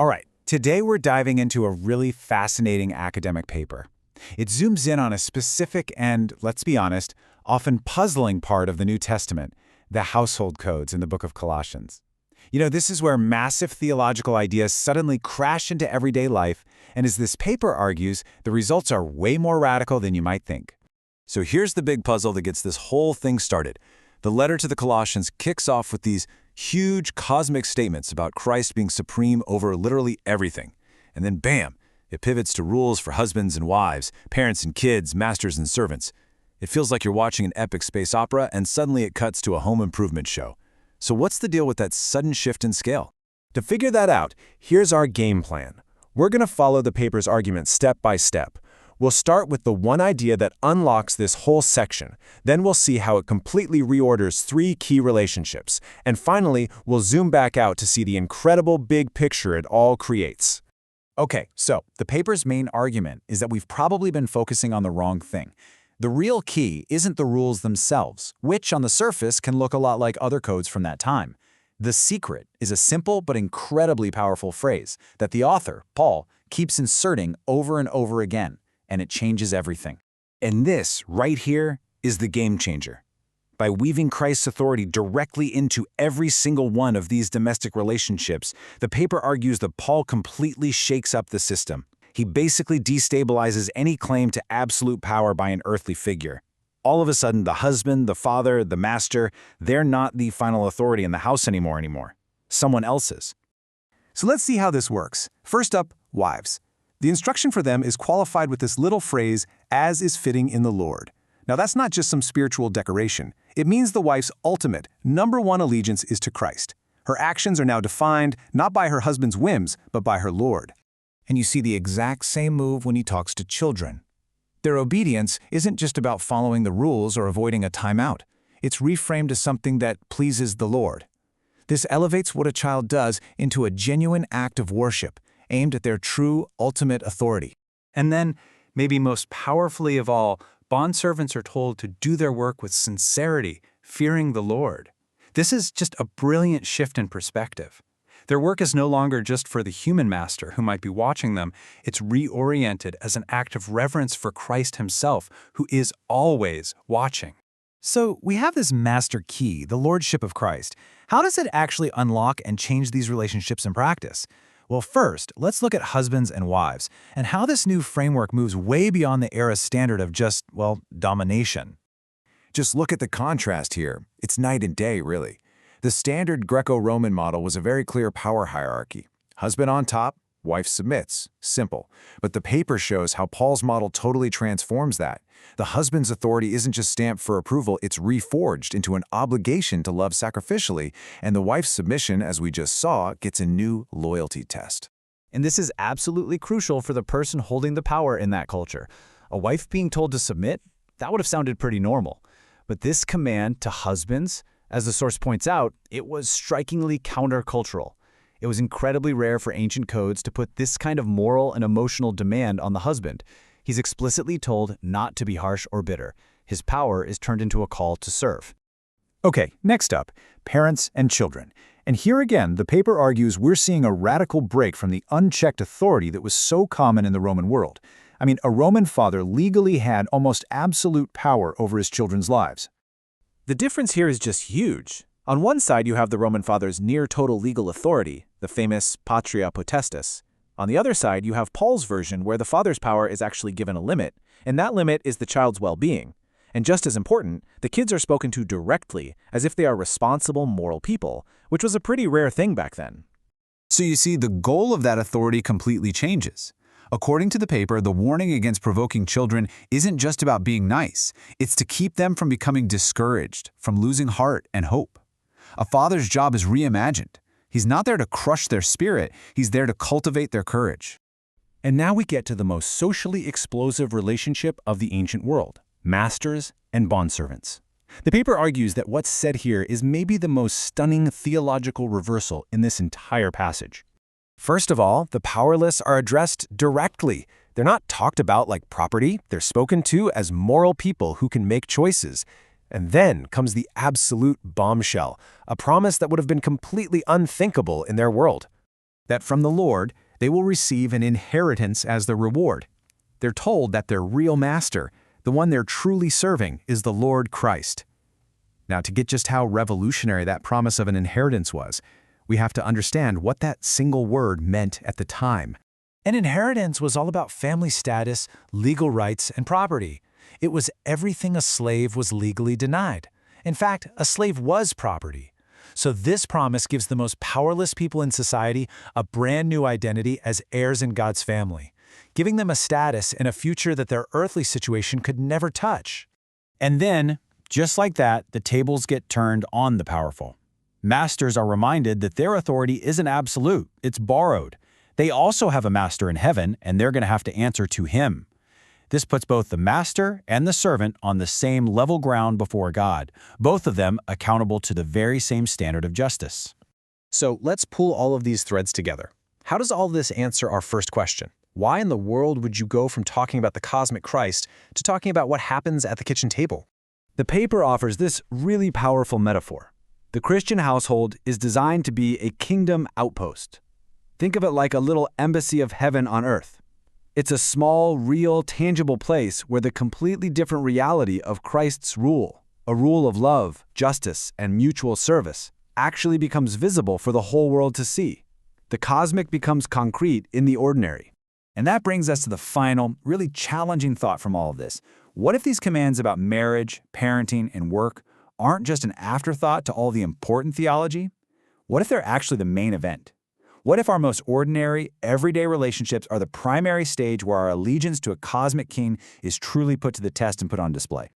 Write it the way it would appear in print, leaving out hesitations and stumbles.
All right, today we're diving into a really fascinating academic paper. It zooms in on a specific and, let's be honest, often puzzling part of the New Testament, the household codes in the book of Colossians. This is where massive theological ideas suddenly crash into everyday life, and as this paper argues, the results are way more radical than you might think. So here's the big puzzle that gets this whole thing started. The letter to the Colossians kicks off with these huge cosmic statements about Christ being supreme over literally everything. And then bam, it pivots to rules for husbands and wives, parents and kids, masters and servants. It feels like you're watching an epic space opera, and suddenly it cuts to a home improvement show. So what's the deal with that sudden shift in scale? To figure that out, here's our game plan. We're going to follow the paper's argument step by step. We'll start with the one idea that unlocks this whole section. Then we'll see how it completely reorders three key relationships. And finally, we'll zoom back out to see the incredible big picture it all creates. Okay, so the paper's main argument is that we've probably been focusing on the wrong thing. The real key isn't the rules themselves, which on the surface can look a lot like other codes from that time. The secret is a simple but incredibly powerful phrase that the author, Paul, keeps inserting over and over again, and it changes everything. And this, right here, is the game changer. By weaving Christ's authority directly into every single one of these domestic relationships, the paper argues that Paul completely shakes up the system. He basically destabilizes any claim to absolute power by an earthly figure. All of a sudden, the husband, the father, the master, they're not the final authority in the house anymore. Someone else's. So let's see how this works. First up, wives. The instruction for them is qualified with this little phrase, as is fitting in the Lord. Now that's not just some spiritual decoration. It means the wife's ultimate, number one allegiance is to Christ. Her actions are now defined not by her husband's whims, but by her Lord. And you see the exact same move when he talks to children. Their obedience isn't just about following the rules or avoiding a timeout. It's reframed as something that pleases the Lord. This elevates what a child does into a genuine act of worship, aimed at their true, ultimate authority. And then, maybe most powerfully of all, bondservants are told to do their work with sincerity, fearing the Lord. This is just a brilliant shift in perspective. Their work is no longer just for the human master who might be watching them. It's reoriented as an act of reverence for Christ himself, who is always watching. So we have this master key, the lordship of Christ. How does it actually unlock and change these relationships in practice? Well, first, let's look at husbands and wives, and how this new framework moves way beyond the era's standard of just, domination. Just look at the contrast here. It's night and day, really. The standard Greco-Roman model was a very clear power hierarchy. Husband on top, wife submits. Simple. But the paper shows how Paul's model totally transforms that. The husband's authority isn't just stamped for approval, it's reforged into an obligation to love sacrificially, and the wife's submission, as we just saw, gets a new loyalty test. And this is absolutely crucial for the person holding the power in that culture. A wife being told to submit, that would have sounded pretty normal. But this command to husbands, as the source points out, it was strikingly countercultural. It was incredibly rare for ancient codes to put this kind of moral and emotional demand on the husband. He's explicitly told not to be harsh or bitter. His power is turned into a call to serve. Okay, next up, parents and children. And here again, the paper argues we're seeing a radical break from the unchecked authority that was so common in the Roman world. A Roman father legally had almost absolute power over his children's lives. The difference here is just huge. On one side, you have the Roman father's near-total legal authority, the famous patria potestas. On the other side, you have Paul's version where the father's power is actually given a limit, and that limit is the child's well-being. And just as important, the kids are spoken to directly, as if they are responsible, moral people, which was a pretty rare thing back then. So you see, the goal of that authority completely changes. According to the paper, the warning against provoking children isn't just about being nice. It's to keep them from becoming discouraged, from losing heart and hope. A father's job is reimagined. He's not there to crush their spirit, he's there to cultivate their courage. And now we get to the most socially explosive relationship of the ancient world, masters and bondservants. The paper argues that what's said here is maybe the most stunning theological reversal in this entire passage. First of all, the powerless are addressed directly. They're not talked about like property, they're spoken to as moral people who can make choices. And then comes the absolute bombshell, a promise that would have been completely unthinkable in their world. that from the Lord they will receive an inheritance as their reward. They're told that their real master, the one they're truly serving, is the Lord Christ. Now, to get just how revolutionary that promise of an inheritance was, we have to understand what that single word meant at the time. An inheritance was all about family status, legal rights, and property. It was everything a slave was legally denied. In fact, a slave was property. So this promise gives the most powerless people in society a brand new identity as heirs in God's family, giving them a status and a future that their earthly situation could never touch. And then, just like that, the tables get turned on the powerful. Masters are reminded that their authority isn't absolute, it's borrowed. They also have a master in heaven, and they're going to have to answer to him. This puts both the master and the servant on the same level ground before God, both of them accountable to the very same standard of justice. So let's pull all of these threads together. How does all this answer our first question? Why in the world would you go from talking about the cosmic Christ to talking about what happens at the kitchen table? The paper offers this really powerful metaphor. The Christian household is designed to be a kingdom outpost. Think of it like a little embassy of heaven on earth. It's a small, real, tangible place where the completely different reality of Christ's rule, a rule of love, justice, and mutual service, actually becomes visible for the whole world to see. The cosmic becomes concrete in the ordinary. And that brings us to the final, really challenging thought from all of this. What if these commands about marriage, parenting, and work aren't just an afterthought to all the important theology? What if they're actually the main event? What if our most ordinary, everyday relationships are the primary stage where our allegiance to a cosmic king is truly put to the test and put on display?